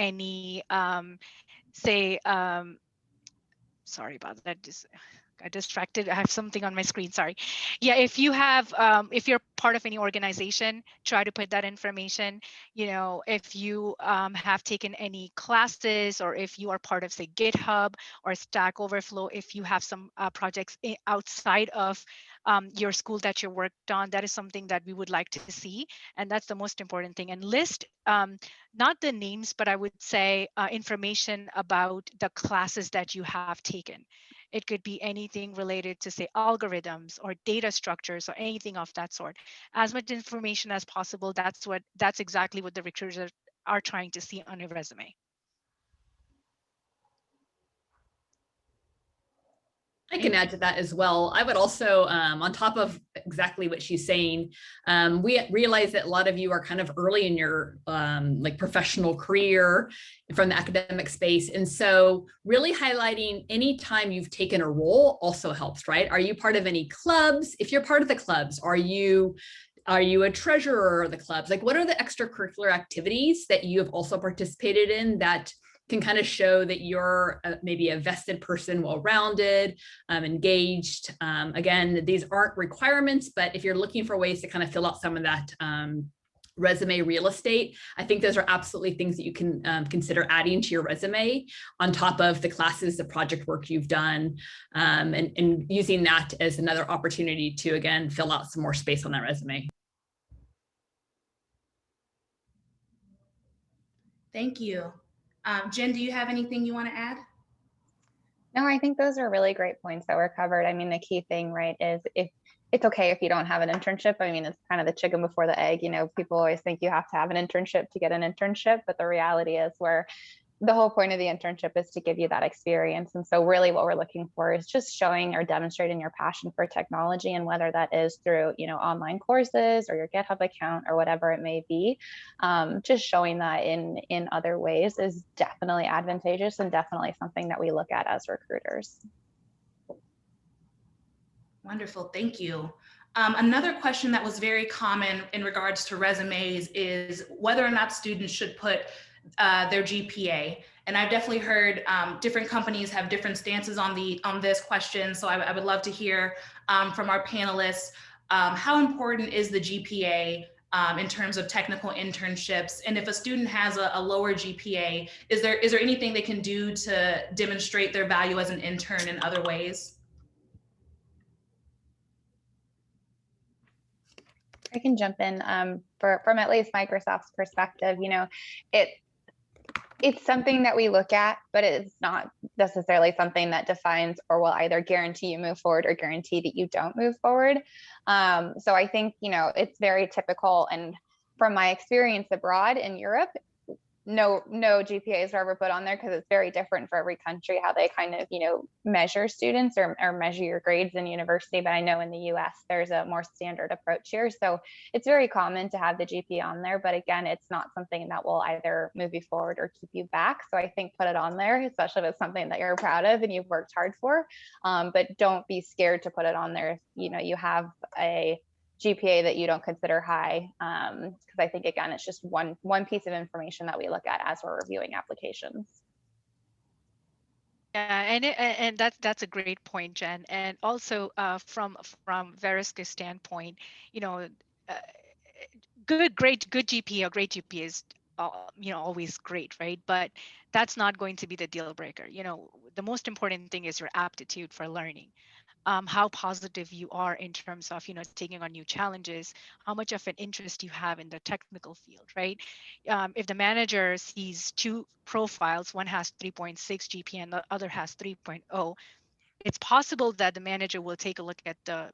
any, sorry about that, just got distracted. I have something on my screen, sorry. Yeah, if you have, if you're part of any organization, try to put that information. You know, if you have taken any classes, or if you are part of, say, GitHub or Stack Overflow, if you have some projects outside of your school that you worked on, that is something that we would like to see. And that's the most important thing. And list, not the names, but I would say information about the classes that you have taken. It could be anything related to, say, algorithms or data structures or anything of that sort. As much information as possible. That's exactly what the recruiters are trying to see on your resume. I can add to that as well. I would also, on top of exactly what she's saying, we realize that a lot of you are kind of early in your like professional career from the academic space. And so really highlighting any time you've taken a role also helps, right? Are you part of any clubs? If you're part of the clubs, are you a treasurer of the clubs? Like, what are the extracurricular activities that you have also participated in that can kind of show that you're maybe a vested person, well-rounded, engaged. Again, these aren't requirements, but if you're looking for ways to kind of fill out some of that resume real estate, I think those are absolutely things that you can consider adding to your resume on top of the classes, the project work you've done, and using that as another opportunity to, again, fill out some more space on that resume. Thank you. Jen, do you have anything you want to add? No, I think those are really great points that were covered. I mean, the key thing, right, is if it's okay if you don't have an internship. I mean, it's kind of the chicken before the egg. You know, people always think you have to have an internship to get an internship, but the reality is the whole point of the internship is to give you that experience. And so really what we're looking for is just showing or demonstrating your passion for technology, and whether that is through, you know, online courses or your GitHub account or whatever it may be, just showing that in other ways is definitely advantageous and definitely something that we look at as recruiters. Wonderful, thank you. Another question that was very common in regards to resumes is whether or not students should put their GPA. And I've definitely heard different companies have different stances on this question. So I would love to hear from our panelists, how important is the GPA in terms of technical internships? And if a student has a lower GPA, is there anything they can do to demonstrate their value as an intern in other ways? I can jump in from at least Microsoft's perspective. You know, it's something that we look at, but it's not necessarily something that defines or will either guarantee you move forward or guarantee that you don't move forward. So I think, you know, it's very typical. And from my experience abroad in Europe, no GPAs are ever put on there, because it's very different for every country how they kind of, you know, measure students or measure your grades in university. But I know in the US there's a more standard approach here, so it's very common to have the GPA on there. But again, it's not something that will either move you forward or keep you back. So I think put it on there, especially if it's something that you're proud of and you've worked hard for. But don't be scared to put it on there if, you know, you have a GPA that you don't consider high, because I think, again, it's just one piece of information that we look at as we're reviewing applications. Yeah, and that's a great point, Jen. And also from Verisk's standpoint, you know, good GPA or great GPA is you know, always great, right? But that's not going to be the deal breaker. You know, the most important thing is your aptitude for learning. How positive you are in terms of, you know, taking on new challenges, how much of an interest you have in the technical field, right? If the manager sees two profiles, one has 3.6 GPA and the other has 3.0, it's possible that the manager will take a look at the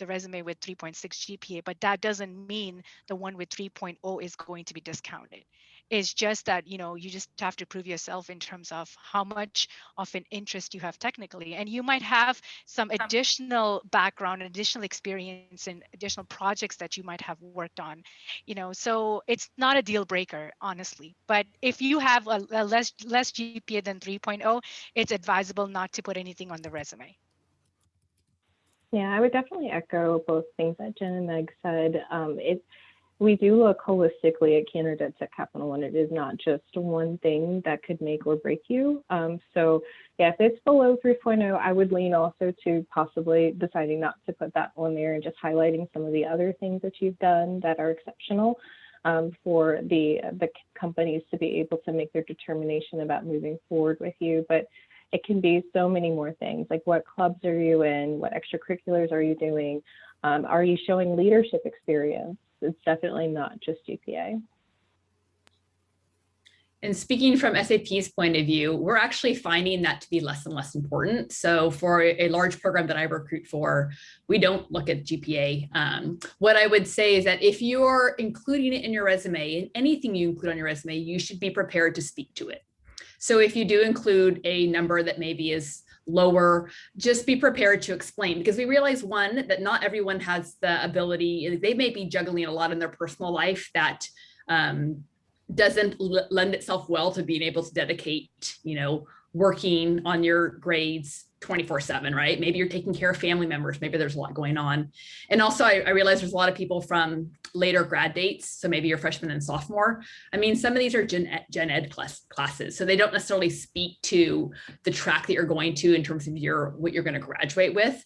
resume with 3.6 GPA, but that doesn't mean the one with 3.0 is going to be discounted. It's just that, you know, you just have to prove yourself in terms of how much of an interest you have technically. And you might have some additional background, additional experience, and additional projects that you might have worked on, you know, so it's not a deal breaker, honestly. But if you have a less GPA than 3.0, it's advisable not to put anything on the resume. Yeah, I would definitely echo both things that Jen and Meg said. we do look holistically at candidates at Capital One. It is not just one thing that could make or break you. So yeah, if it's below 3.0, I would lean also to possibly deciding not to put that on there and just highlighting some of the other things that you've done that are exceptional for the companies to be able to make their determination about moving forward with you. But it can be so many more things, like what clubs are you in? What extracurriculars are you doing? Are you showing leadership experience? It's definitely not just GPA. And speaking from SAP's point of view, we're actually finding that to be less and less important. So for a large program that I recruit for, we don't look at GPA. What I would say is that if you're including it in your resume, and anything you include on your resume, you should be prepared to speak to it. So if you do include a number that maybe is lower, just be prepared to explain, because we realize, one, that not everyone has the ability. They may be juggling a lot in their personal life that doesn't lend itself well to being able to dedicate, working on your grades 24/7, right? Maybe you're taking care of family members. Maybe there's a lot going on. And also I realize there's a lot of people from later grad dates. So maybe you're freshman and sophomore. I mean, some of these are gen ed classes. So they don't necessarily speak to the track that you're going to in terms of what you're going to graduate with.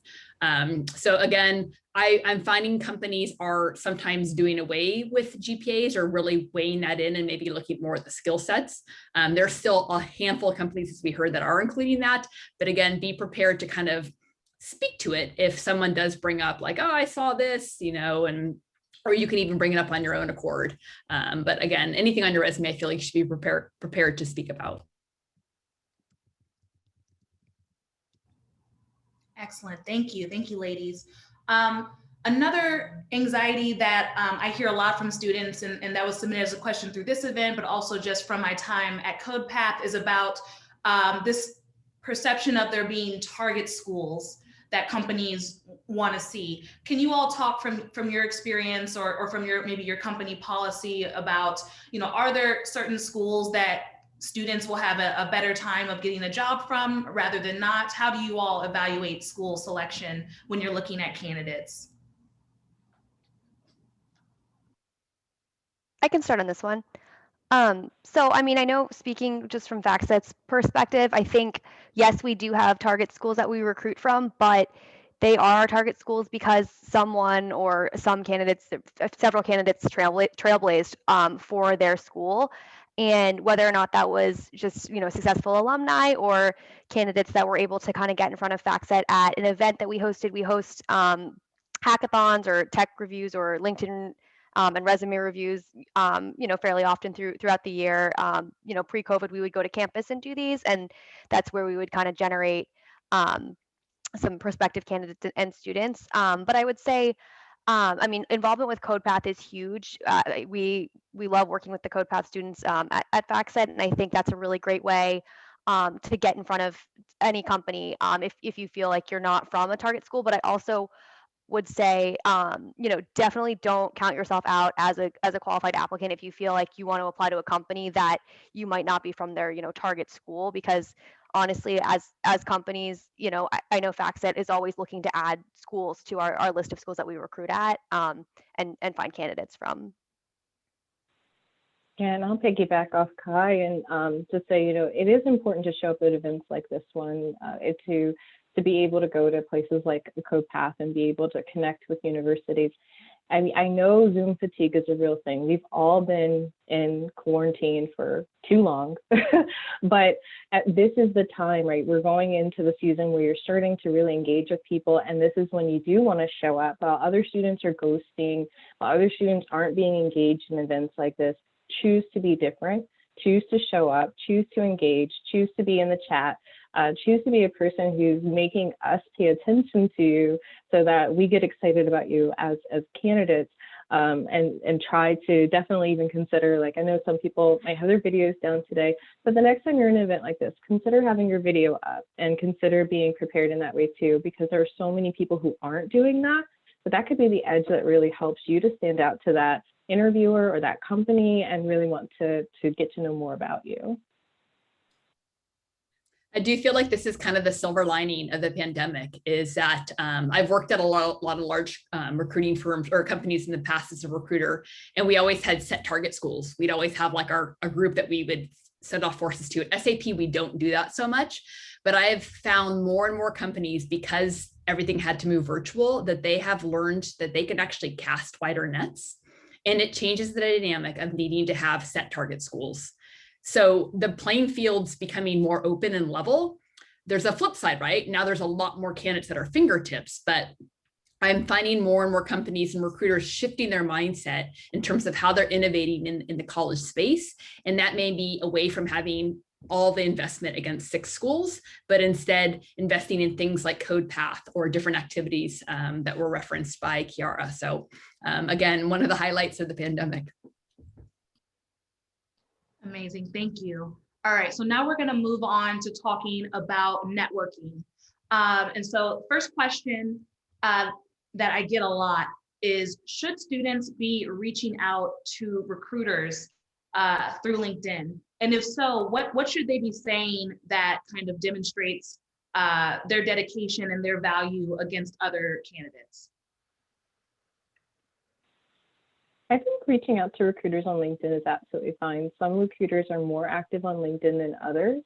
So again, I'm finding companies are sometimes doing away with GPAs or really weighing that in and maybe looking more at the skill sets. There's still a handful of companies, as we heard, that are including that. But again, be prepared to kind of speak to it if someone does bring up like, oh, I saw this, or you can even bring it up on your own accord. But again, anything on your resume, I feel like you should be prepared to speak about. Excellent. Thank you. Thank you, ladies. Another anxiety that I hear a lot from students, and that was submitted as a question through this event, but also just from my time at CodePath, is about this perception of there being target schools that companies want to see. Can you all talk from your experience or from maybe your company policy about, are there certain schools that students will have a better time of getting a job from rather than not? How do you all evaluate school selection when you're looking at candidates? I can start on this one. So, I mean, I know speaking just from FactSet's perspective, I think, yes, we do have target schools that we recruit from, but they are target schools because someone or some candidates, several candidates trailblazed for their school. And whether or not that was just, successful alumni or candidates that were able to kind of get in front of FactSet at an event that we hosted. We host hackathons or tech reviews or LinkedIn and resume reviews, fairly often throughout the year. Pre-COVID, we would go to campus and do these, and that's where we would kind of generate some prospective candidates and students. But I would say, involvement with CodePath is huge. We love working with the CodePath students at FactSet, and I think that's a really great way to get in front of any company if you feel like you're not from a target school. But I also would say, definitely don't count yourself out as a qualified applicant if you feel like you want to apply to a company that you might not be from their, target school, because honestly, as companies, I know FactSet is always looking to add schools to our list of schools that we recruit at and find candidates from. Yeah, and I'll piggyback off Kai and just say, it is important to show up at events like this one, to be able to go to places like CodePath and be able to connect with universities. I mean, I know Zoom fatigue is a real thing. We've all been in quarantine for too long, but this is the time, right? We're going into the season where you're starting to really engage with people. And this is when you do want to show up. While other students are ghosting, while other students aren't being engaged in events like this, choose to be different, choose to show up, choose to engage, choose to be in the chat. Choose to be a person who's making us pay attention to you so that we get excited about you as candidates, and try to definitely even consider, like, I know some people might have their videos down today, but the next time you're in an event like this, consider having your video up and consider being prepared in that way too, because there are so many people who aren't doing that, but that could be the edge that really helps you to stand out to that interviewer or that company and really want to get to know more about you. I do feel like this is kind of the silver lining of the pandemic is that I've worked at a lot of large recruiting firms or companies in the past as a recruiter, and we always had set target schools. We'd always have like a group that we would send off forces to. At SAP, we don't do that so much, but I have found more and more companies, because everything had to move virtual, that they have learned that they can actually cast wider nets, and it changes the dynamic of needing to have set target schools. So the playing field's becoming more open and level. There's a flip side, right? Now there's a lot more candidates at our fingertips, but I'm finding more and more companies and recruiters shifting their mindset in terms of how they're innovating in the college space. And that may be away from having all the investment against 6 schools, but instead investing in things like CodePath or different activities that were referenced by Kiara. So again, one of the highlights of the pandemic. Amazing, thank you. All right, so now we're gonna move on to talking about networking. And so first question that I get a lot is, should students be reaching out to recruiters through LinkedIn? And if so, what should they be saying that kind of demonstrates their dedication and their value against other candidates? I think reaching out to recruiters on LinkedIn is absolutely fine. Some recruiters are more active on LinkedIn than others.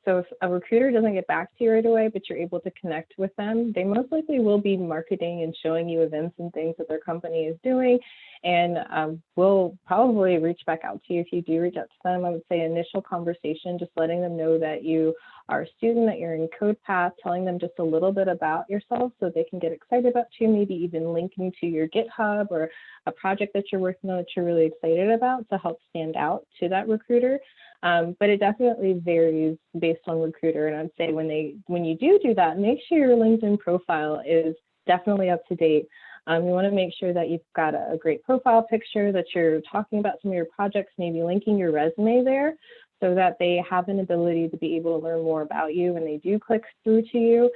So if a recruiter doesn't get back to you right away, but you're able to connect with them, they most likely will be marketing and showing you events and things that their company is doing, and will probably reach back out to you if you do reach out to them. I would say initial conversation, just letting them know that you are a student, that you're in CodePath, telling them just a little bit about yourself so they can get excited about you, maybe even linking to your GitHub or a project that you're working on that you're really excited about to help stand out to that recruiter. But it definitely varies based on recruiter. And I'd say when you do that, make sure your LinkedIn profile is definitely up to date. You want to make sure that you've got a great profile picture, that you're talking about some of your projects, maybe linking your resume there, so that they have an ability to be able to learn more about you when they do click through to you.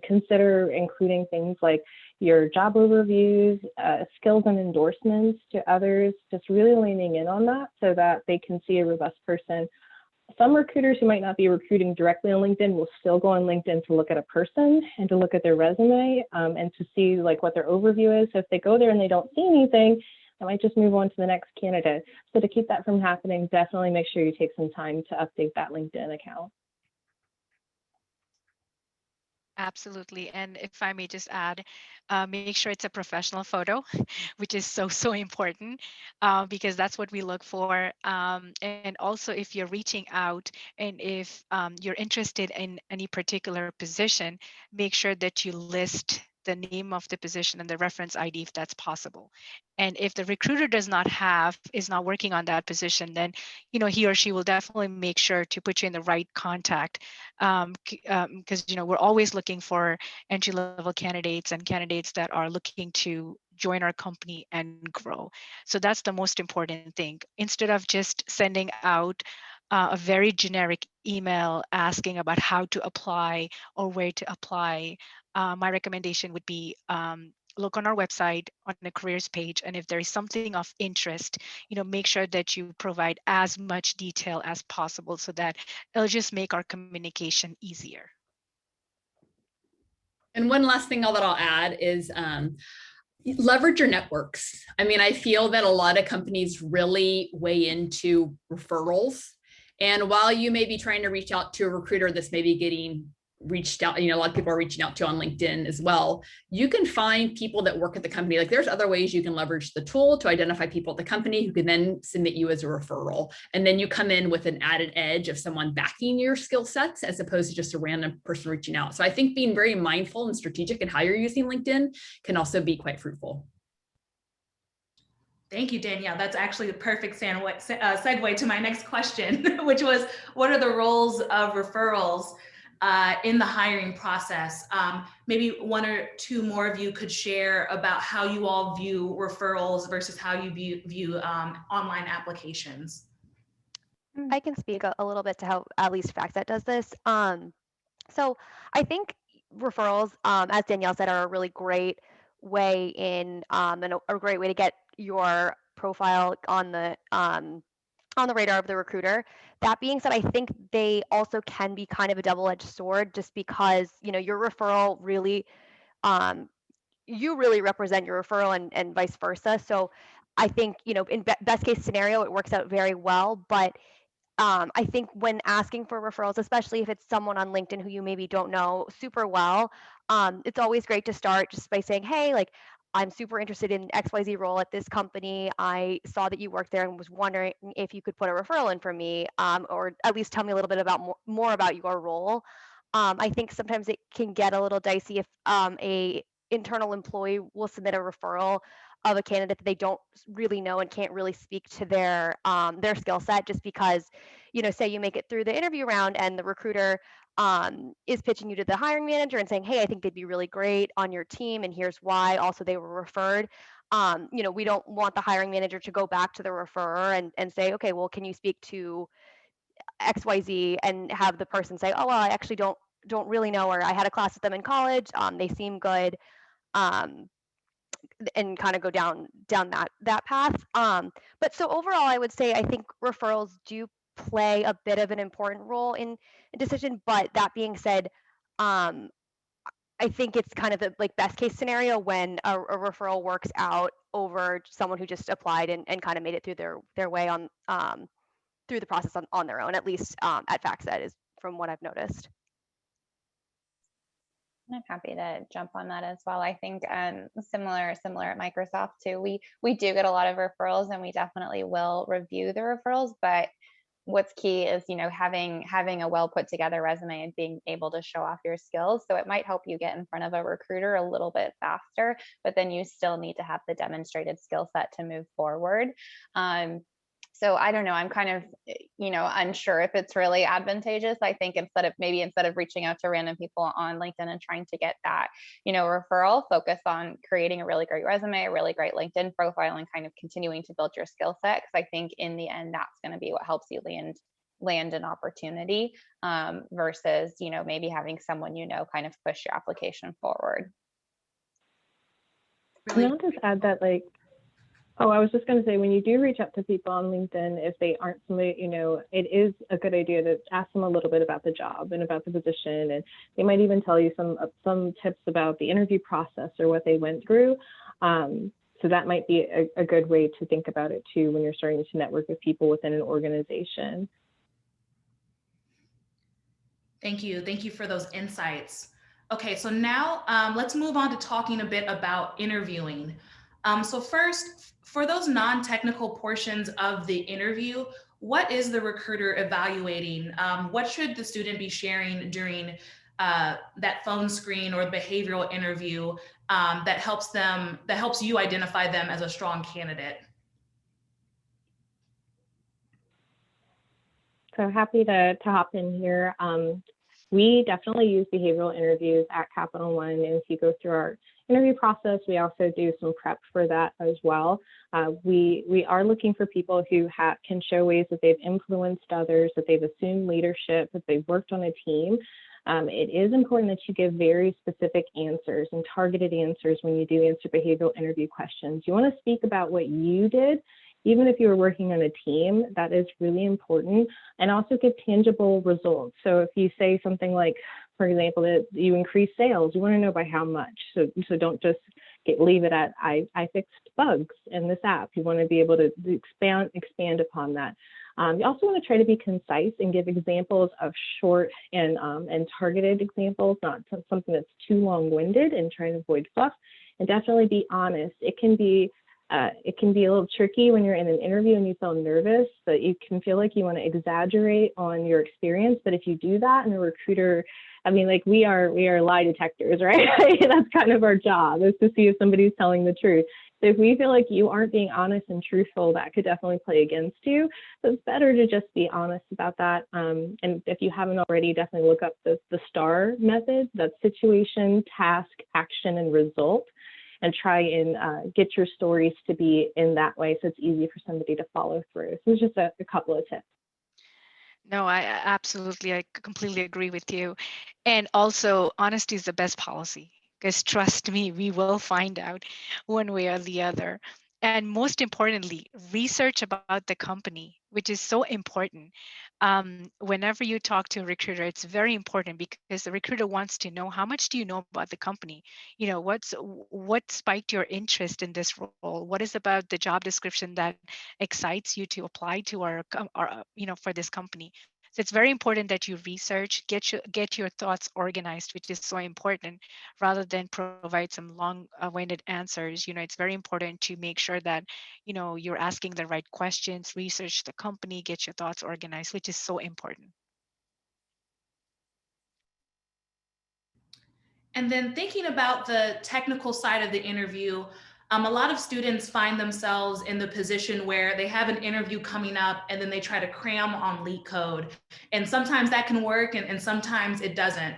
Consider including things like your job overviews, skills and endorsements to others, just really leaning in on that so that they can see a robust person. Some recruiters who might not be recruiting directly on LinkedIn will still go on LinkedIn to look at a person and to look at their resume and to see like what their overview is. So if they go there and they don't see anything, they might just move on to the next candidate. So to keep that from happening, definitely make sure you take some time to update that LinkedIn account. Absolutely. And if I may just add, make sure it's a professional photo, which is so important, because that's what we look for. And also, if you're reaching out and if you're interested in any particular position, make sure that you list the name of the position and the reference ID if that's possible. And if the recruiter is not working on that position, then he or she will definitely make sure to put you in the right contact, because we're always looking for entry-level candidates and candidates that are looking to join our company and grow. So that's the most important thing. Instead of just sending out a very generic email asking about how to apply or where to apply, my recommendation would be look on our website on the careers page, and if there is something of interest, make sure that you provide as much detail as possible so that it'll just make our communication easier. And one last thing that I'll add is leverage your networks. I mean, I feel that a lot of companies really weigh into referrals. And while you may be trying to reach out to a recruiter that's maybe getting reached out, a lot of people are reaching out to on LinkedIn as well, you can find people that work at the company. Like there's other ways you can leverage the tool to identify people at the company who can then submit you as a referral. And then you come in with an added edge of someone backing your skill sets as opposed to just a random person reaching out. So I think being very mindful and strategic in how you're using LinkedIn can also be quite fruitful. Thank you, Danielle. That's actually the perfect segue to my next question, which was, what are the roles of referrals in the hiring process? Maybe one or two more of you could share about how you all view referrals versus how you view online applications. I can speak a little bit to how at least FactSet does this. So I think referrals, as Danielle said, are a really great way in and a great way to get your profile on the on the radar of the recruiter. That being said, I think they also can be kind of a double-edged sword, just because, your referral really, you really represent your referral, and vice versa. So I think, in best case scenario, it works out very well. But I think when asking for referrals, especially if it's someone on LinkedIn who you maybe don't know super well, it's always great to start just by saying, hey, like, I'm super interested in XYZ role at this company. I saw that you worked there and was wondering if you could put a referral in for me, or at least tell me a little bit about more about your role. I think sometimes it can get a little dicey if a internal employee will submit a referral of a candidate that they don't really know and can't really speak to their skill set, just because, say you make it through the interview round and the recruiter is pitching you to the hiring manager and saying, hey, I think they'd be really great on your team, and here's why. Also, they were referred. We don't want the hiring manager to go back to the referrer and say, okay, well, can you speak to XYZ, and have the person say, oh, well, I actually don't really know, or I had a class with them in college. They seem good. Um, and kind of go down that path. But so overall, I would say I think referrals do play a bit of an important role in a decision. But that being said, um, I think it's kind of the like best case scenario when a referral works out over someone who just applied and kind of made it through their way on through the process on their own, at least at FactSet, is from what I've noticed. I'm happy to jump on that as well. I think similar at Microsoft too. We do get a lot of referrals, and we definitely will review the referrals. But what's key is, having a well put together resume and being able to show off your skills. So it might help you get in front of a recruiter a little bit faster, but then you still need to have the demonstrated skill set to move forward. So I don't know, I'm kind of, unsure if it's really advantageous. I think instead of reaching out to random people on LinkedIn and trying to get that, referral, focus on creating a really great resume, a really great LinkedIn profile, and kind of continuing to build your skill set. Because I think in the end, that's going to be what helps you land an opportunity, versus, maybe having someone, kind of push your application forward. Really? And I'll just add that, like, I was just going to say, when you do reach out to people on LinkedIn, if they aren't somebody, it is a good idea to ask them a little bit about the job and about the position. And they might even tell you some tips about the interview process or what they went through. So that might be a good way to think about it too, when you're starting to network with people within an organization. Thank you. Thank you for those insights. Okay, so now let's move on to talking a bit about interviewing. So first, for those non-technical portions of the interview, what is the recruiter evaluating? What should the student be sharing during that phone screen or the behavioral interview that helps you identify them as a strong candidate? So happy to hop in here. We definitely use behavioral interviews at Capital One, and if you go through our interview process, we also do some prep for that as well. We are looking for people who can show ways that they've influenced others, that they've assumed leadership, that they've worked on a team. It is important that you give very specific answers and targeted answers when you do answer behavioral interview questions. You want to speak about what you did, even if you were working on a team. That is really important, and also give tangible results. So if you say something like, for example, that you increase sales, you want to know by how much. So don't just leave it at I fixed bugs in this app. You want to be able to expand upon that. You also want to try to be concise and give examples of short and targeted examples, not something that's too long-winded, and try to avoid fluff. And definitely be honest. It can be a little tricky when you're in an interview and you feel nervous, but you can feel like you want to exaggerate on your experience. But if you do that, and a recruiter, we are lie detectors, right? That's kind of our job, is to see if somebody's telling the truth. So if we feel like you aren't being honest and truthful, that could definitely play against you. So it's better to just be honest about that. And if you haven't already, definitely look up the STAR method. That's situation, task, action, and result. And try and get your stories to be in that way, so it's easy for somebody to follow through. So it's just a couple of tips. No, I completely agree with you. And also, honesty is the best policy, because trust me, we will find out one way or the other. And most importantly, research about the company, which is so important. Whenever you talk to a recruiter, it's very important because the recruiter wants to know how much do you know about the company. You know, what spiked your interest in this role? What is about the job description that excites you to apply to our for this company? So it's very important that you research, get your thoughts organized, which is so important, rather than provide some long-winded answers. You know, it's very important to make sure that you're asking the right questions, research the company, get your thoughts organized, which is so important. And then thinking about the technical side of the interview, a lot of students find themselves in the position where they have an interview coming up and then they try to cram on leak code. And sometimes that can work and sometimes it doesn't.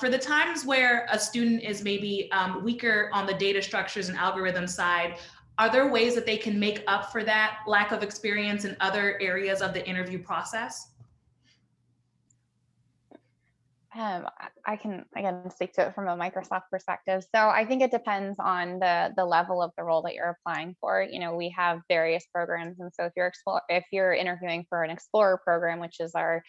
For the times where a student is maybe weaker on the data structures and algorithm side, are there ways that they can make up for that lack of experience in other areas of the interview process? I can again speak to it from a Microsoft perspective. So I think it depends on the level of the role that you're applying for. You know, we have various programs, and so if you're interviewing for an Explorer program, which is our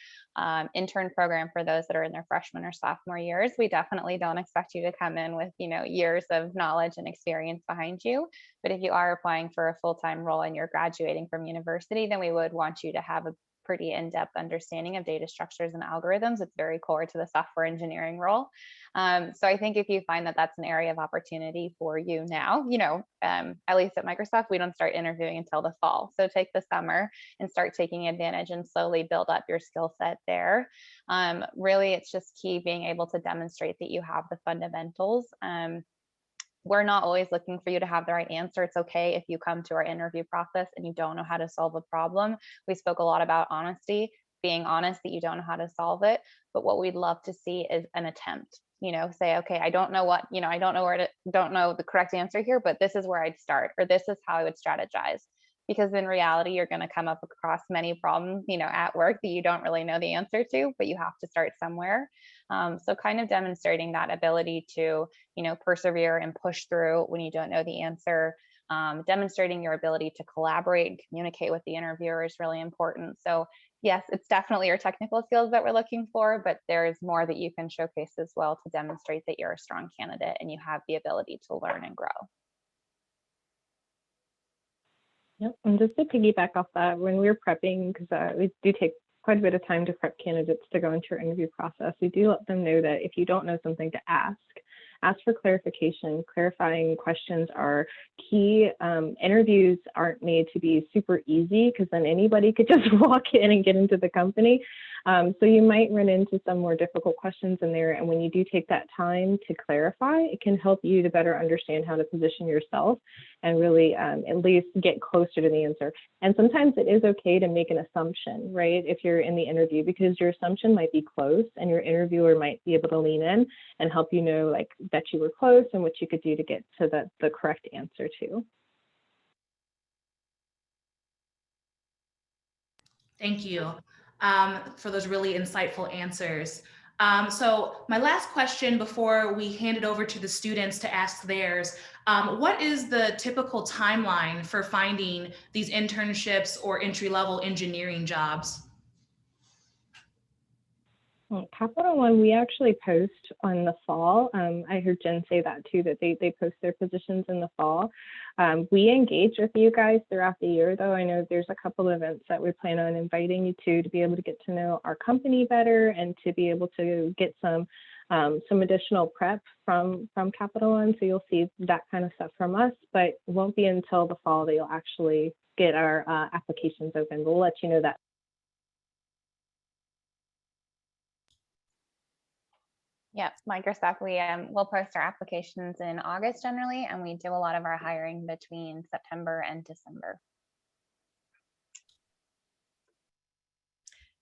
intern program for those that are in their freshman or sophomore years, we definitely don't expect you to come in with years of knowledge and experience behind you. But if you are applying for a full-time role and you're graduating from university, then we would want you to have a pretty in-depth understanding of data structures and algorithms. It's very core to the software engineering role. So I think if you find that that's an area of opportunity for you now, at least at Microsoft, we don't start interviewing until the fall. So take the summer and start taking advantage and slowly build up your skill set there. Really, it's just key being able to demonstrate that you have the fundamentals. We're not always looking for you to have the right answer. It's okay if you come to our interview process and you don't know how to solve a problem. We spoke a lot about honesty, being honest that you don't know how to solve it. But what we'd love to see is an attempt. Say, okay, I don't know don't know the correct answer here, but this is where I'd start, or this is how I would strategize. Because in reality, you're going to come up across many problems, at work that you don't really know the answer to, but you have to start somewhere. So kind of demonstrating that ability to, persevere and push through when you don't know the answer. Demonstrating your ability to collaborate and communicate with the interviewer is really important. So yes, it's definitely your technical skills that we're looking for, but there's more that you can showcase as well to demonstrate that you're a strong candidate and you have the ability to learn and grow. Yep, and just to piggyback off that, when we're prepping, because we do take quite a bit of time to prep candidates to go into our interview process, we do let them know that if you don't know something, to ask for clarification. Clarifying questions are key. Interviews aren't made to be super easy because then anybody could just walk in and get into the company. So you might run into some more difficult questions in there. And when you do take that time to clarify, it can help you to better understand how to position yourself and really at least get closer to the answer. And sometimes it is okay to make an assumption, right? If you're in the interview, because your assumption might be close and your interviewer might be able to lean in and help you know like that you were close and what you could do to get to the correct answer too. Thank you for those really insightful answers. So my last question before we hand it over to the students to ask theirs, what is the typical timeline for finding these internships or entry-level engineering jobs? Capital One, we actually post on the fall. I heard Jen say that too, that they post their positions in the fall. We engage with you guys throughout the year, though. I know there's a couple of events that we plan on inviting you to be able to get to know our company better and to be able to get some additional prep from Capital One. So you'll see that kind of stuff from us, but it won't be until the fall that you'll actually get our applications open. We'll let you know that. Yes, Microsoft, we'll post our applications in August generally, and we do a lot of our hiring between September and December.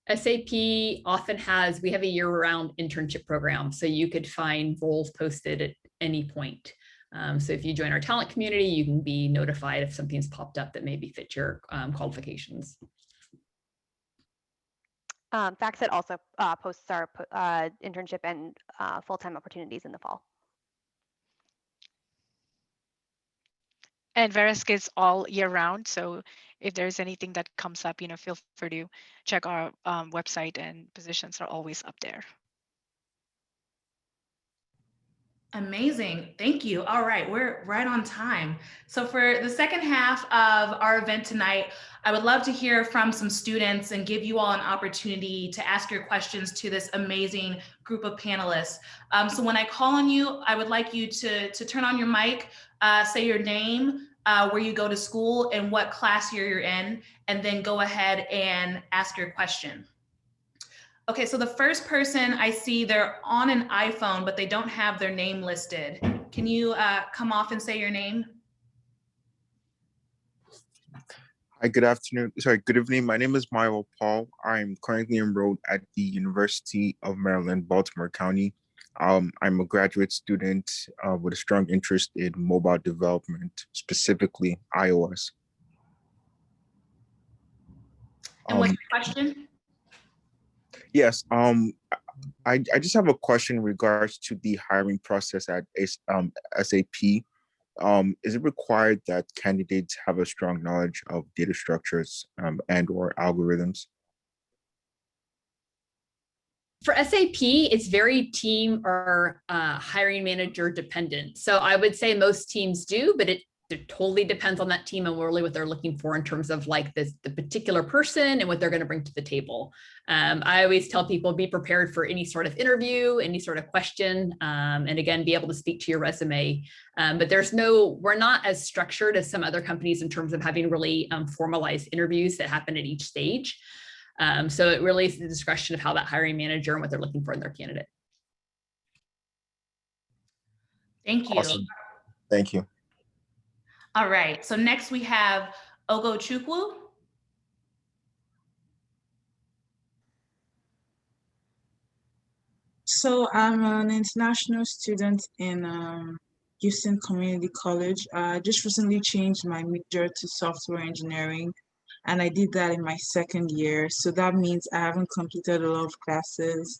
SAP often we have a year-round internship program, so you could find roles posted at any point. So if you join our talent community, you can be notified if something's popped up that maybe fit your qualifications. FactSet also posts our internship and full-time opportunities in the fall. And Verisk is all year round. So if there's anything that comes up, feel free to check our website, and positions are always up there. Amazing. Thank you. All right, we're right on time. So for the second half of our event tonight, I would love to hear from some students and give you all an opportunity to ask your questions to this amazing group of panelists. So when I call on you, I would like you to turn on your mic, say your name, where you go to school, and what class year you're in, and then go ahead and ask your question. Okay, so the first person I see, they're on an iPhone, but they don't have their name listed. Can you come off and say your name? Hi, good afternoon. Sorry, good evening. My name is Milo Paul. I'm currently enrolled at the University of Maryland, Baltimore County. I'm a graduate student with a strong interest in mobile development, specifically iOS. And what's your question? Yes, I just have a question in regards to the hiring process at SAP. Is it required that candidates have a strong knowledge of data structures and/or algorithms? For SAP, it's very team or hiring manager dependent. So I would say most teams do, but it totally depends on that team and really what they're looking for in terms of like the particular person and what they're going to bring to the table. I always tell people, be prepared for any sort of interview, any sort of question, and again, be able to speak to your resume. But we're not as structured as some other companies in terms of having really formalized interviews that happen at each stage. So it really is the discretion of how that hiring manager and what they're looking for in their candidate. Thank you. Awesome. Thank you. All right, so next we have Ogochukwu. So I'm an international student in Houston Community College. I just recently changed my major to software engineering, and I did that in my second year. So that means I haven't completed a lot of classes.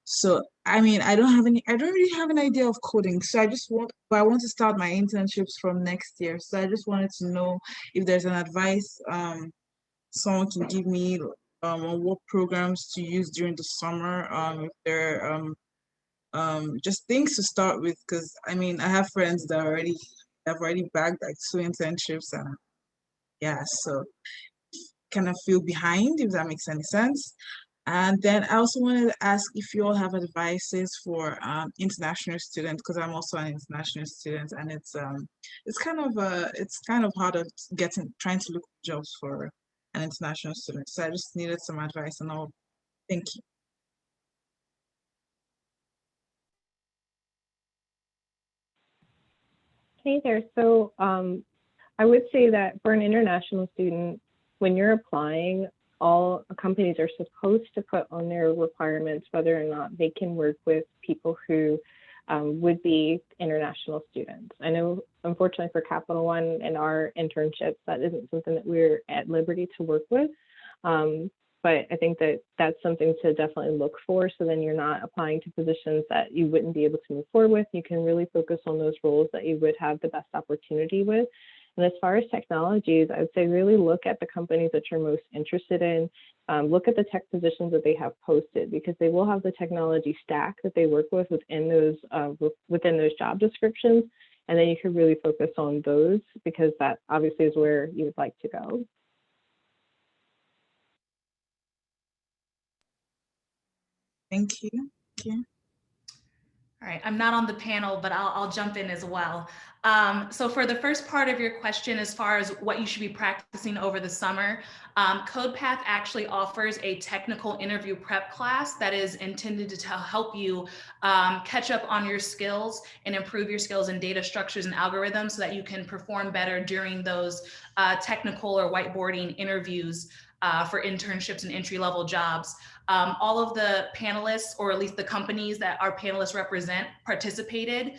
So I mean, I don't really have an idea of coding. So I want to start my internships from next year. So I just wanted to know if there's an advice someone can give me on what programs to use during the summer. If they're just things to start with, because I mean, I have friends that have already bagged like 2 internships, and yeah, so kind of feel behind, if that makes any sense. And then I also wanted to ask if you all have advices for international students, because I'm also an international student, and it's kind of hard of trying to look for jobs for an international student. So I just needed some advice and all. Thank you. Hey there. So I would say that for an international student, when you're applying, all companies are supposed to put on their requirements whether or not they can work with people who would be international students. I know, unfortunately, for Capital One and our internships, that isn't something that we're at liberty to work with. But I think that that's something to definitely look for. So then you're not applying to positions that you wouldn't be able to move forward with. You can really focus on those roles that you would have the best opportunity with. And as far as technologies, I would say really look at the companies that you're most interested in. Look at the tech positions that they have posted, because they will have the technology stack that they work with within those job descriptions. And then you can really focus on those, because that obviously is where you would like to go. Thank you. Thank you. All right, I'm not on the panel, but I'll jump in as well. So for the first part of your question, as far as what you should be practicing over the summer, CodePath actually offers a technical interview prep class that is intended to help you catch up on your skills and improve your skills in data structures and algorithms so that you can perform better during those technical or whiteboarding interviews for internships and entry-level jobs. All of the panelists, or at least the companies that our panelists represent, participated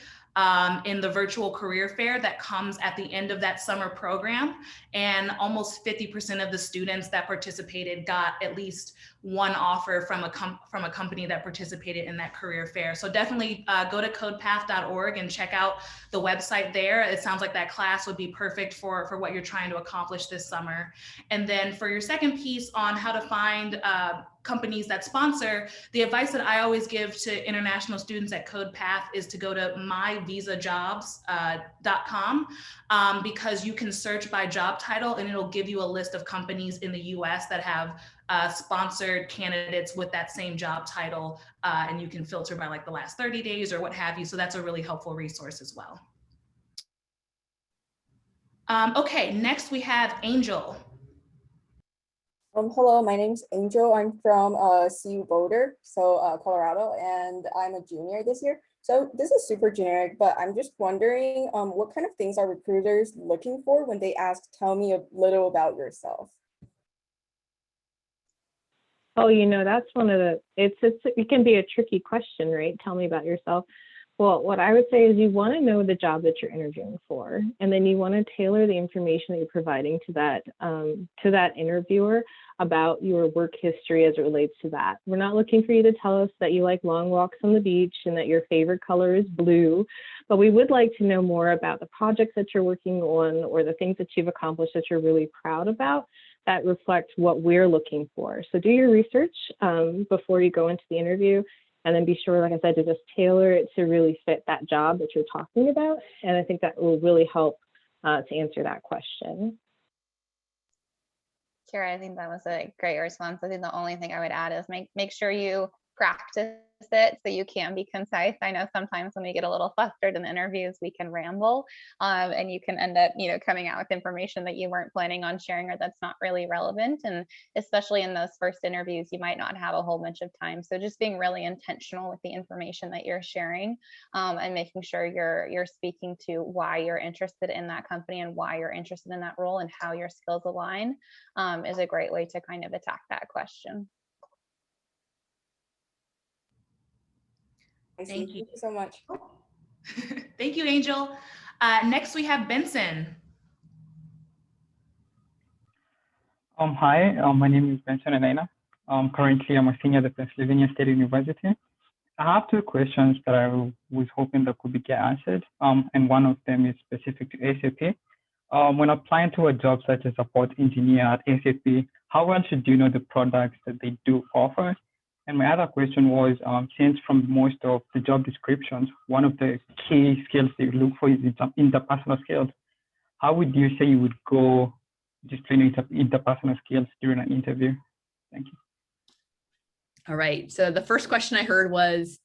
in the virtual career fair that comes at the end of that summer program. And almost 50% of the students that participated got at least one offer from a company that participated in that career fair. So definitely go to codepath.org and check out the website there. It sounds like that class would be perfect for what you're trying to accomplish this summer. And then for your second piece on how to find companies that sponsor, the advice that I always give to international students at CodePath is to go to myvisajobs.com because you can search by job title and it'll give you a list of companies in the US that have sponsored candidates with that same job title, and you can filter by like the last 30 days or what have you. So that's a really helpful resource as well. Okay, next we have Angel. Hello, my name's Angel. I'm from CU Boulder, so Colorado, and I'm a junior this year. So this is super generic, but I'm just wondering what kind of things are recruiters looking for when they ask, tell me a little about yourself? Oh, that's one of the, it can be a tricky question, right? Tell me about yourself. Well, what I would say is you want to know the job that you're interviewing for, and then you want to tailor the information that you're providing to that interviewer about your work history as it relates to that. We're not looking for you to tell us that you like long walks on the beach and that your favorite color is blue, but we would like to know more about the projects that you're working on or the things that you've accomplished that you're really proud about that reflect what we're looking for. So do your research before you go into the interview. And then be sure, like I said, to just tailor it to really fit that job that you're talking about. And I think that will really help to answer that question. Kira, I think that was a great response. I think the only thing I would add is make sure you practice it so you can be concise. I know sometimes when we get a little flustered in interviews, we can ramble and you can end up, coming out with information that you weren't planning on sharing or that's not really relevant. And especially in those first interviews, you might not have a whole bunch of time. So just being really intentional with the information that you're sharing and making sure you're speaking to why you're interested in that company and why you're interested in that role and how your skills align is a great way to kind of attack that question. Thank you. Thank you so much. Thank you, Angel. Next, we have Benson. Hi, my name is Benson Elena. Currently, I'm a senior at Pennsylvania State University. I have two questions that I was hoping that could get answered, and one of them is specific to SAP. When applying to a job such as support engineer at SAP, how well should you know the products that they do offer? And my other question was, since from most of the job descriptions, one of the key skills they look for is interpersonal skills, how would you say you would go displaying interpersonal skills during an interview? Thank you. All right, so the first question I heard was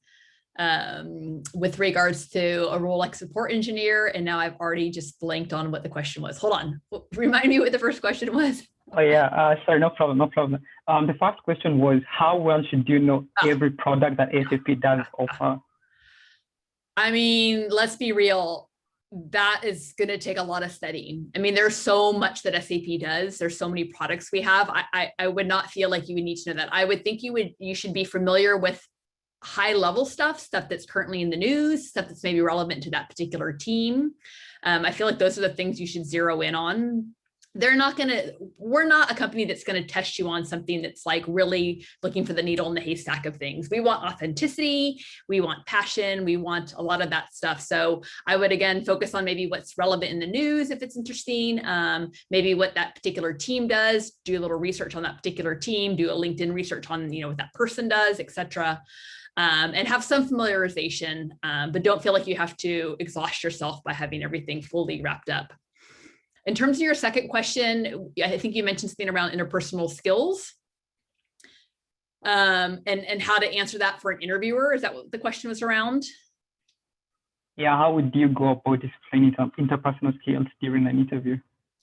with regards to a role like support engineer, and now I've already just blanked on what the question was. Hold on, remind me what the first question was. Oh yeah, sorry, no problem. The first question was, how well should you know every product that SAP does offer? I mean, let's be real. That is going to take a lot of studying. I mean, there's so much that SAP does. There's so many products we have. I would not feel like you would need to know that. I would think you should be familiar with high level stuff that's currently in the news, stuff that's maybe relevant to that particular team. I feel like those are the things you should zero in on. We're not a company that's going to test you on something that's like really looking for the needle in the haystack of things. We want authenticity, we want passion, we want a lot of that stuff. So I would, again, focus on maybe what's relevant in the news if it's interesting, maybe what that particular team does, do a little research on that particular team, do a LinkedIn research on, what that person does, etc. And have some familiarization, but don't feel like you have to exhaust yourself by having everything fully wrapped up. In terms of your second question, I think you mentioned something around interpersonal skills and how to answer that for an interviewer. Is that what the question was around? Yeah, how would you go about displaying some interpersonal skills during an interview?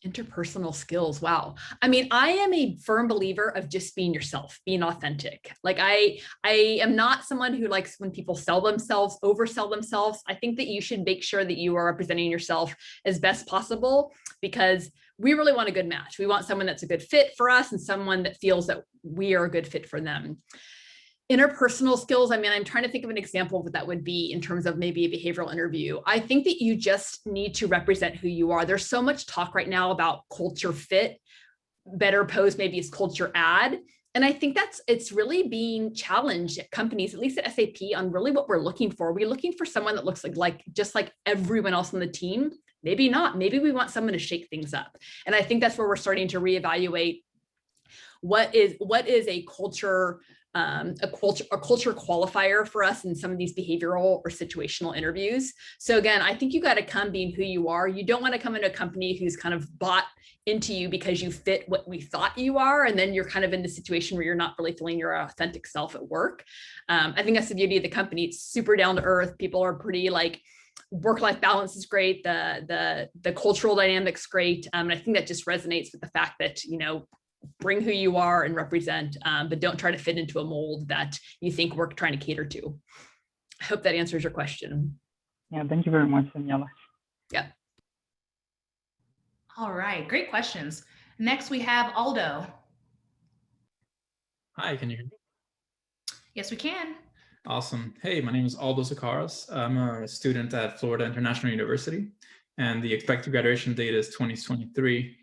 Interpersonal skills. Wow. I mean, I am a firm believer of just being yourself, being authentic. Like I am not someone who likes when people sell themselves, oversell themselves. I think that you should make sure that you are representing yourself as best possible because we really want a good match. We want someone that's a good fit for us and someone that feels that we are a good fit for them. Interpersonal skills, I mean, I'm trying to think of an example of what that would be in terms of maybe a behavioral interview. I think that you just need to represent who you are. There's so much talk right now about culture fit, better posed maybe as culture add. And I think it's really being challenged at companies, at least at SAP, on really what we're looking for. We're looking for someone that looks like just like everyone else on the team. Maybe not. Maybe we want someone to shake things up. And I think that's where we're starting to reevaluate what is a culture qualifier for us in some of these behavioral or situational interviews. So again, I think you got to come being who you are. You don't want to come into a company who's kind of bought into you because you fit what we thought you are, and then you're kind of in the situation where you're not really feeling your authentic self at work. I think that's the beauty of the company. It's super down to earth. People are pretty like, work-life balance is great. The cultural dynamics great. And I think that just resonates with the fact that, you know, bring who you are and represent, but don't try to fit into a mold that you think we're trying to cater to. I hope that answers your question. Yeah, thank you very much, Daniela. Yeah. All right, great questions. Next, we have Aldo. Hi, can you hear me? Yes, we can. Awesome. Hey, my name is Aldo Sakaras. I'm a student at Florida International University, and the expected graduation date is 2023.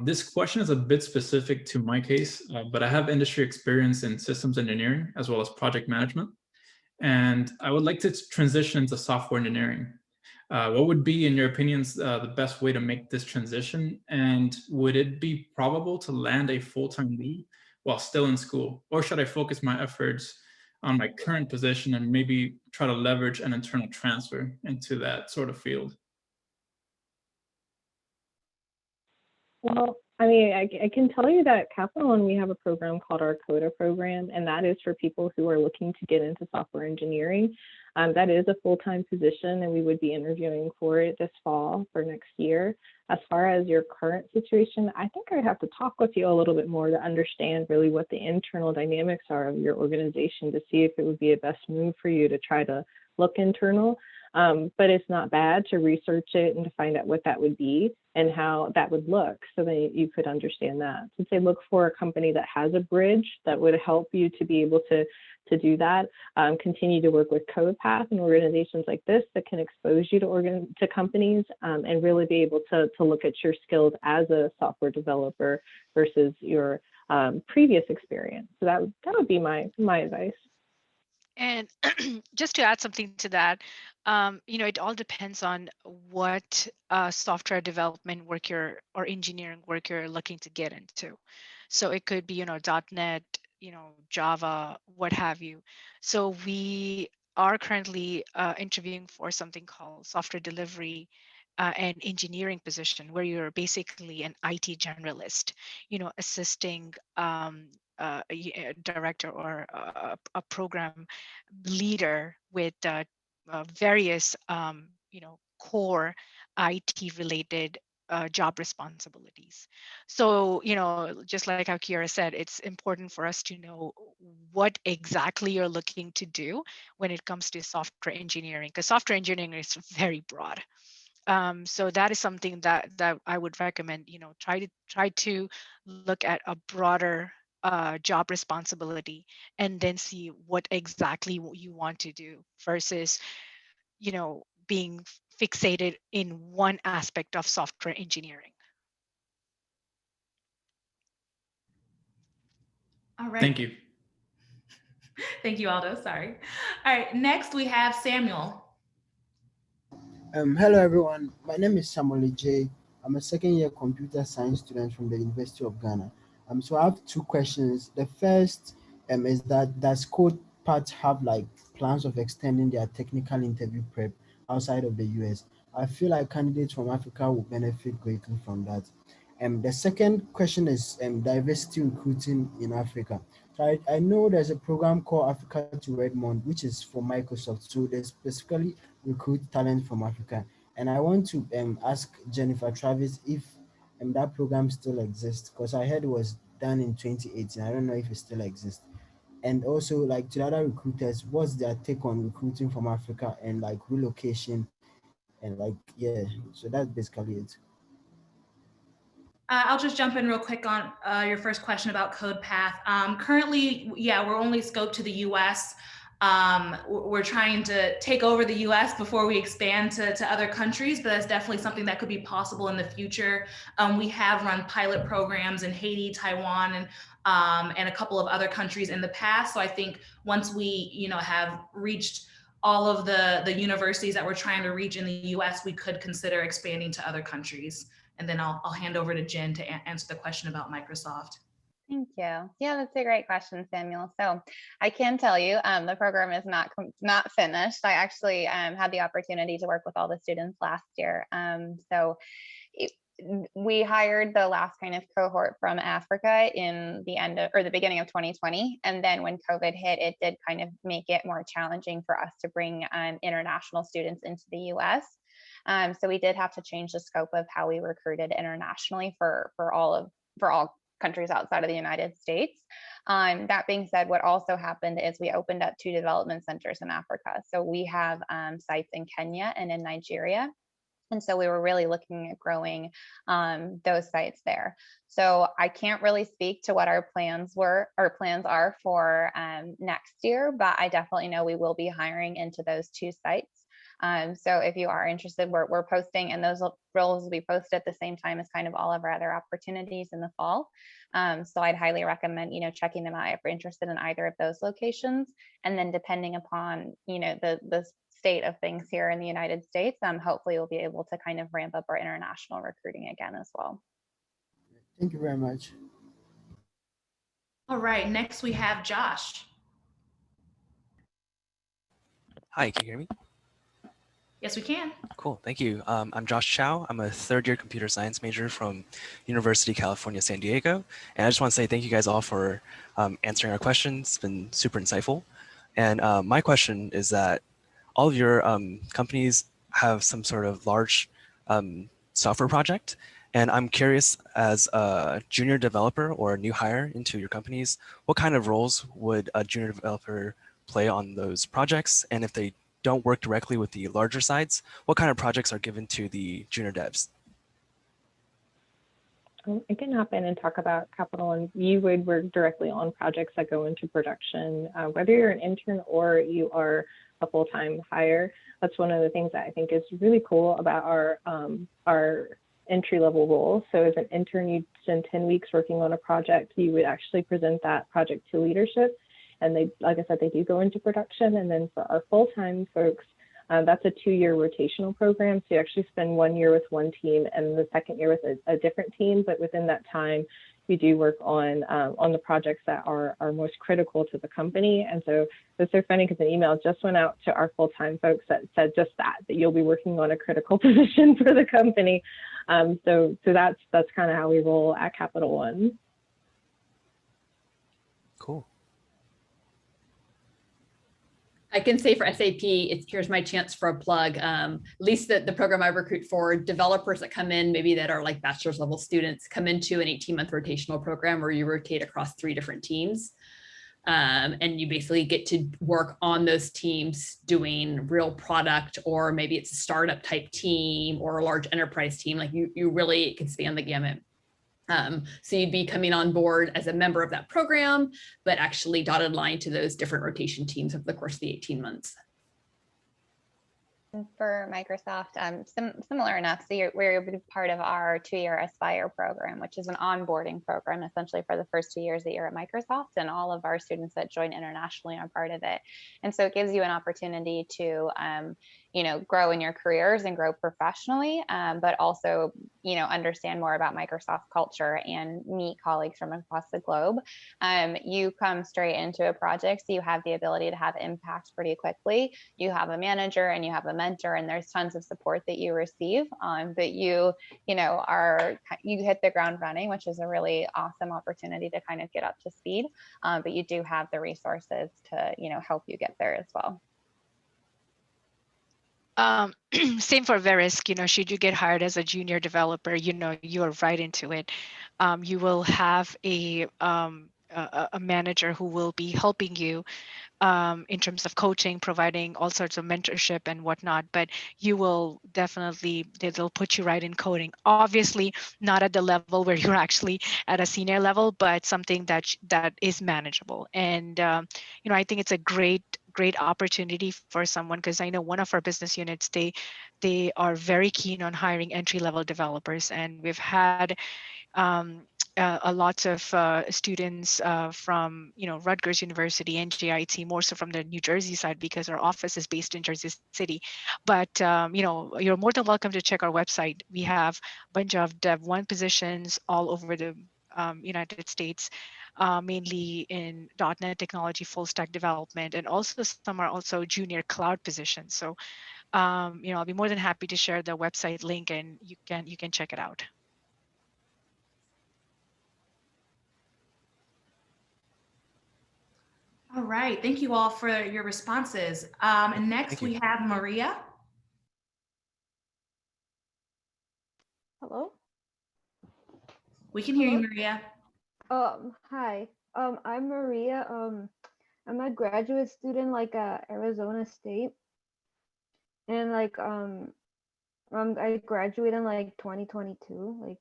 This question is a bit specific to my case, but I have industry experience in systems engineering as well as project management, and I would like to transition into software engineering. What would be, in your opinions, the best way to make this transition? And would it be probable to land a full-time lead while still in school? Or should I focus my efforts on my current position and maybe try to leverage an internal transfer into that sort of field? Well, I mean, I can tell you that at Capital One, we have a program called our CODA program, and that is for people who are looking to get into software engineering. That is a full-time position, and we would be interviewing for it this fall for next year. As far as your current situation, I think I'd have to talk with you a little bit more to understand really what the internal dynamics are of your organization to see if it would be a best move for you to try to look internal. But it's not bad to research it and to find out what that would be and how that would look so that you could understand that. So say look for a company that has a bridge that would help you to be able to do that. Continue to work with CodePath and organizations like this that can expose you to companies and really be able to look at your skills as a software developer versus your previous experience. So that would be my advice. And just to add something to that, you know, it all depends on what software development work or engineering work you're looking to get into. So it could be, you know, .NET, you know, Java, what have you. So we are currently interviewing for something called software delivery and engineering position, where you're basically an IT generalist, you know, assisting a director or a program leader with various, you know, core IT related job responsibilities. So, you know, just like how Kiara said, it's important for us to know what exactly you're looking to do when it comes to software engineering, because software engineering is very broad. So that is something that I would recommend. You know, try to look at a broader job responsibility and then see what exactly you want to do versus, you know, being fixated in one aspect of software engineering. All right. Thank you. Thank you, Aldo. Sorry. All right. Next, we have Samuel. Hello everyone, my name is Samuel J. I'm a second year computer science student from the University of Ghana. So I have two questions. The first is that does CodePath have like plans of extending their technical interview prep outside of the US? I feel like candidates from Africa will benefit greatly from that. The second question is diversity recruiting in Africa. So I know there's a program called Africa to Redmond, which is for Microsoft. So they specifically recruit talent from Africa. And I want to ask Jennifer Travis if that program still exists, because I heard it was done in 2018. I don't know if it still exists. And also, like to the other recruiters, what's their take on recruiting from Africa and like relocation and like, yeah, so that's basically it. I'll just jump in real quick on your first question about CodePath. Currently, yeah, we're only scoped to the US. We're trying to take over the US before we expand to other countries, but that's definitely something that could be possible in the future. We have run pilot programs in Haiti, Taiwan, and a couple of other countries in the past. So I think once we, have reached all of the universities that we're trying to reach in the US, we could consider expanding to other countries. And then I'll hand over to Jen to answer the question about Microsoft. Thank you. Yeah, that's a great question, Samuel. So I can tell you the program is not finished. I actually had the opportunity to work with all the students last year. We hired the last kind of cohort from Africa in the beginning of 2020. And then when COVID hit, it did kind of make it more challenging for us to bring international students into the US. So we did have to change the scope of how we recruited internationally for all countries outside of the United States. That being said, what also happened is we opened up 2 development centers in Africa. So we have sites in Kenya and in Nigeria. And so we were really looking at growing those sites there. So I can't really speak to what our plans are for next year, but I definitely know we will be hiring into those 2 sites. So if you are interested, we're posting, and those roles will be posted at the same time as kind of all of our other opportunities in the fall. So I'd highly recommend, checking them out if you're interested in either of those locations. And then depending upon, the state of things here in the United States, hopefully we'll be able to kind of ramp up our international recruiting again as well. Thank you very much. All right, next we have Josh. Hi, can you hear me? Yes, we can. Cool, thank you. I'm Josh Chao. I'm a 3rd-year computer science major from University of California, San Diego. And I just want to say thank you guys all for answering our questions. It's been super insightful. And my question is that all of your companies have some sort of large software project. And I'm curious, as a junior developer or a new hire into your companies, what kind of roles would a junior developer play on those projects? And if they don't work directly with the larger sides, what kind of projects are given to the junior devs? I can hop in and talk about Capital One. You would work directly on projects that go into production, whether you're an intern or you are a full-time hire. That's one of the things that I think is really cool about our entry-level role. So as an intern, you'd spend 10 weeks working on a project. You would actually present that project to leadership. And they, like I said, they do go into production. And then for our full-time folks, that's a 2-year rotational program. So you actually spend 1 year with one team and the second year with a different team. But within that time, you do work on the projects that are most critical to the company. And so it's so funny because an email just went out to our full-time folks that said just that you'll be working on a critical position for the company. So that's kind of how we roll at Capital One. Cool. I can say for SAP, here's my chance for a plug. At least the program I recruit for, developers that come in, maybe that are like bachelor's level students, come into an 18-month rotational program where you rotate across 3 different teams. And you basically get to work on those teams doing real product, or maybe it's a startup type team or a large enterprise team. Like you really can span the gamut. So you'd be coming on board as a member of that program, but actually dotted line to those different rotation teams over the course of the 18 months. For Microsoft, similar enough. So we're part of our 2-year Aspire program, which is an onboarding program essentially for the first 2 years that you're at Microsoft, and all of our students that join internationally are part of it. And so it gives you an opportunity to grow in your careers and grow professionally, but also, understand more about Microsoft culture and meet colleagues from across the globe. You come straight into a project, so you have the ability to have impact pretty quickly. You have a manager and you have a mentor, and there's tons of support that you receive. But you hit the ground running, which is a really awesome opportunity to kind of get up to speed. But you do have the resources to, help you get there as well. Same for Verisk, should you get hired as a junior developer, you are right into it. You will have a manager who will be helping you in terms of coaching, providing all sorts of mentorship and whatnot, but you will definitely, they'll put you right in coding. Obviously, not at the level where you're actually at a senior level, but something that is manageable. And, I think it's a great great opportunity for someone, because I know one of our business units, they are very keen on hiring entry-level developers, and we've had a lot of students from Rutgers University and NJIT, more so from the New Jersey side because our office is based in Jersey City. But you're more than welcome to check our website. We have a bunch of Dev 1 positions all over the United States, mainly in .NET technology, full stack development, and also some are also junior cloud positions. So I'll be more than happy to share the website link, and you can check it out. All right, thank you all for your responses. And next we have Maria. Hello? We can hear you, Maria. Hi. I'm Maria. I'm a graduate student at Arizona State. And I graduated in 2022,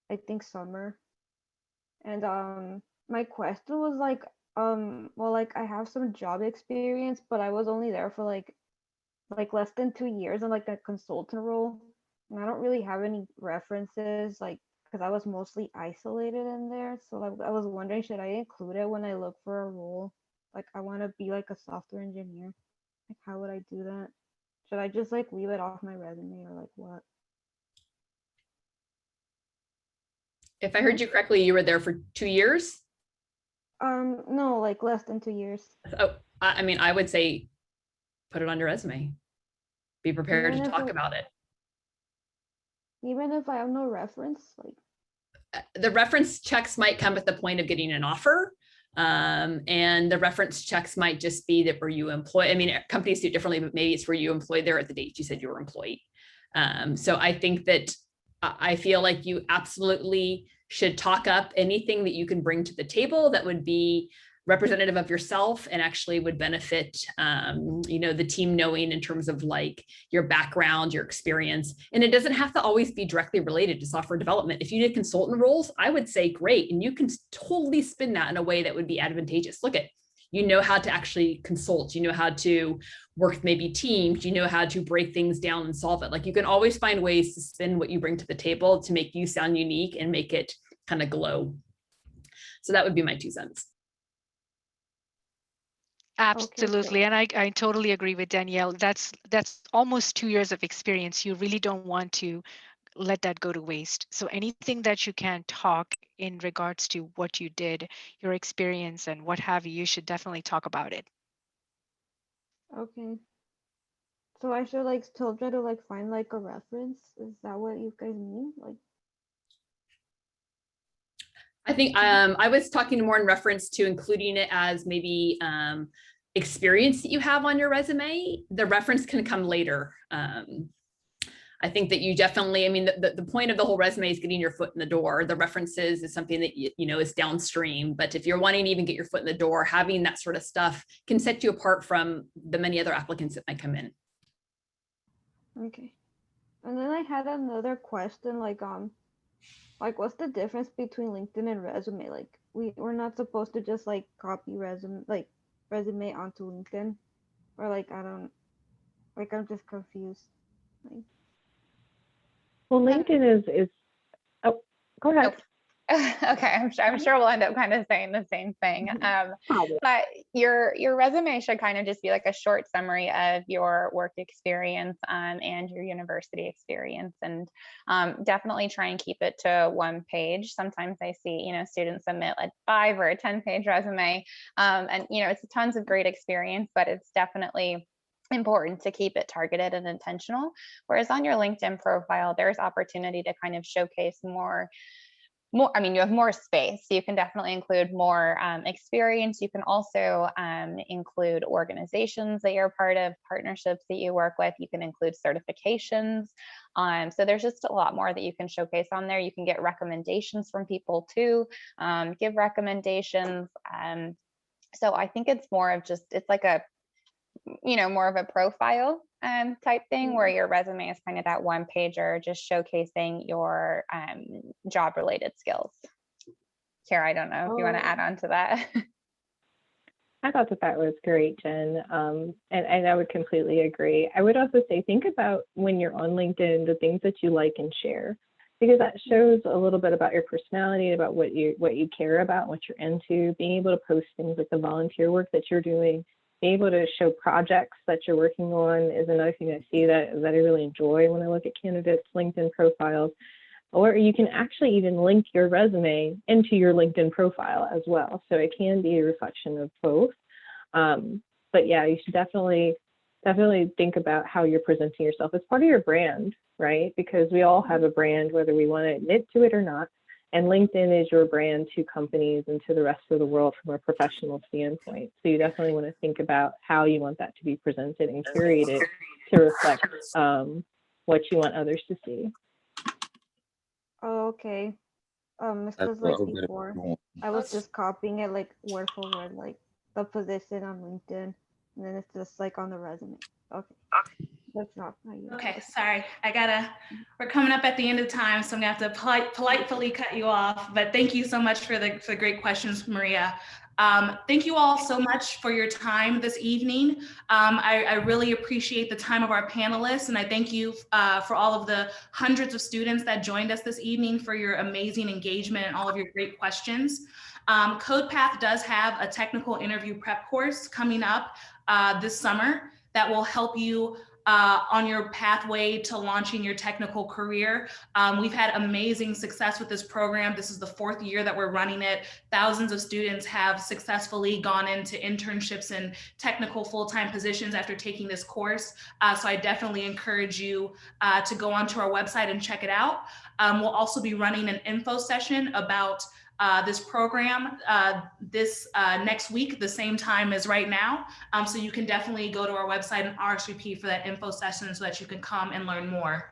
I think summer. And my question was I have some job experience, but I was only there for less than 2 years in a consultant role. And I don't really have any references, because I was mostly isolated in there. So I was wondering, should I include it when I look for a role? I want to be a software engineer. How would I do that? Should I just leave it off my resume or what? If I heard you correctly, you were there for 2 years? No, less than 2 years. Oh, I mean, I would say put it on your resume. Be prepared to talk about it. Even if I have no reference, the reference checks might come at the point of getting an offer. And the reference checks might just be that were you employed. I mean, companies do it differently, but maybe it's were you employed there at the date you said you were employed. So I think that I feel like you absolutely should talk up anything that you can bring to the table that would be representative of yourself and actually would benefit, the team knowing in terms of your background, your experience. And it doesn't have to always be directly related to software development. If you did consultant roles, I would say great. And you can totally spin that in a way that would be advantageous. Look at, you know how to actually consult, you know how to work with maybe teams, you know how to break things down and solve it. You can always find ways to spin what you bring to the table to make you sound unique and make it kind of glow. So that would be my 2 cents. Absolutely. And I totally agree with Danielle. That's almost 2 years of experience. You really don't want to let that go to waste. So anything that you can talk in regards to what you did, your experience and what have you, you should definitely talk about it. Okay. So I should still try to find a reference. Is that what you guys mean? I think I was talking more in reference to including it as maybe experience that you have on your resume. The reference can come later. I think that you definitely, I mean, the point of the whole resume is getting your foot in the door. The references is something that, is downstream. But if you're wanting to even get your foot in the door, having that sort of stuff can set you apart from the many other applicants that might come in. Okay. And then I had another question, what's the difference between LinkedIn and resume? We're not supposed to just copy resume onto LinkedIn, or I don't, I'm just confused. Well, LinkedIn is oh, go ahead. Okay, I'm sure we'll end up kind of saying the same thing. But your resume should kind of just be a short summary of your work experience and your university experience, and definitely try and keep it to 1 page. Sometimes I see students submit 5 or a 10-page resume, and it's tons of great experience, but it's definitely important to keep it targeted and intentional. Whereas on your LinkedIn profile, there's opportunity to kind of showcase more, I mean, you have more space. So you can definitely include more experience. You can also include organizations that you're part of, partnerships that you work with. You can include certifications. So there's just a lot more that you can showcase on there. You can get recommendations from people too, give recommendations. So I think it's more of just, it's more of a profile type thing, where your resume is kind of that 1-pager, just showcasing your job related skills. Kara, I don't know if you want to add on to that. I thought that was great, Jen. And I would completely agree. I would also say, think about when you're on LinkedIn, the things that you like and share, because that shows a little bit about your personality, about what you care about, what you're into. Being able to post things like the volunteer work that you're doing, being able to show projects that you're working on is another thing I see that I really enjoy when I look at candidates' LinkedIn profiles. Or you can actually even link your resume into your LinkedIn profile as well. So it can be a reflection of both. But yeah, you should definitely think about how you're presenting yourself as part of your brand, right? Because we all have a brand, whether we want to admit to it or not. And LinkedIn is your brand to companies and to the rest of the world from a professional standpoint. So you definitely want to think about how you want that to be presented and curated to reflect what you want others to see. Oh, okay. It's because like before, I was just copying it like word for word, like the position on LinkedIn, and then it's just like on the resume. Okay, that's not how you. Okay, sorry. We're coming up at the end of time, so I'm gonna have to politely cut you off. But thank you so much for the great questions, Maria. Thank you all so much for your time this evening. I really appreciate the time of our panelists, and I thank you for all of the hundreds of students that joined us this evening for your amazing engagement and all of your great questions. CodePath does have a technical interview prep course coming up this summer that will help you on your pathway to launching your technical career. We've had amazing success with this program. This is the 4th year that we're running it. Thousands of students have successfully gone into internships and technical full-time positions after taking this course. So I definitely encourage you to go onto our website and check it out. We'll also be running an info session about this program this next week, the same time as right now. So you can definitely go to our website and RSVP for that info session so that you can come and learn more.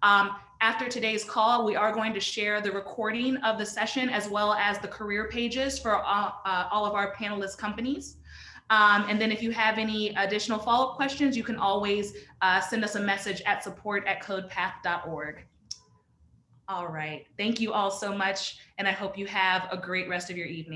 After today's call, we are going to share the recording of the session as well as the career pages for all of our panelist companies. And then if you have any additional follow-up questions, you can always send us a message at support@codepath.org. All right. Thank you all so much. And I hope you have a great rest of your evening.